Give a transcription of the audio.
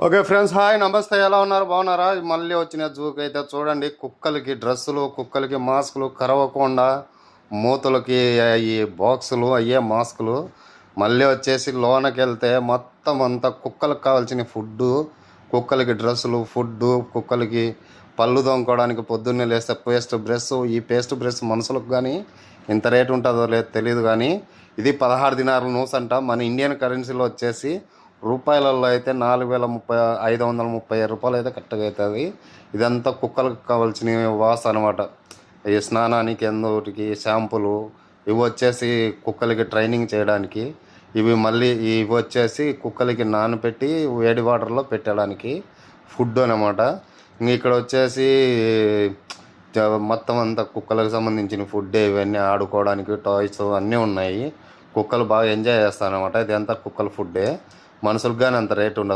Okay friends, hi నమస్తే. ఎలా ఉన్నారు? బాగున్నారా? మళ్ళీ వచ్చిన జూకి అయితే చూడండి, కుక్కలకి డ్రెస్సులు, కుక్కలకి మాస్కులు, కరవకుండా మూతులకి ఈ బాక్సులు, అయ్యే మాస్కులు. మళ్ళీ వచ్చేసి లోనకి వెళ్తే మొత్తం అంతా కుక్కలకు కావాల్సిన ఫుడ్డు, కుక్కలకి డ్రెస్సులు, ఫుడ్డు, కుక్కలకి పళ్ళు తోముకోవడానికి పొద్దున్నే లేస్తే పేస్ట్ బ్రష్. ఈ పేస్ట్ బ్రష్ మనుషులకు కానీ ఇంత రేటు ఉంటుందో లేదో తెలియదు, కానీ ఇది 16 దినారుల నూస్ అంట. మన ఇండియన్ కరెన్సీలో వచ్చేసి రూపాయలలో అయితే 535 రూపాయలు అయితే కరెక్ట్గా అవుతుంది. ఇదంతా కుక్కలకు కావాల్సిన వాస్ అనమాట. ఈ స్నానానికి ఎందుటికి షాంపులు, ఇవి వచ్చేసి కుక్కలకి ట్రైనింగ్ చేయడానికి, ఇవి మళ్ళీ ఇవి వచ్చేసి కుక్కలకి నానబెట్టి వేడి వాటర్లో పెట్టడానికి ఫుడ్ అనమాట. ఇంక ఇక్కడ వచ్చేసి మొత్తం అంతా కుక్కలకు సంబంధించిన ఫుడ్, ఇవన్నీ ఆడుకోవడానికి టాయ్స్ అన్నీ ఉన్నాయి. కుక్కలు బాగా ఎంజాయ్ చేస్తారనమాట. ఇది అంతా కుక్కల ఫుడ్డే, మనుషులకు కానీ అంత రేటు ఉండదు.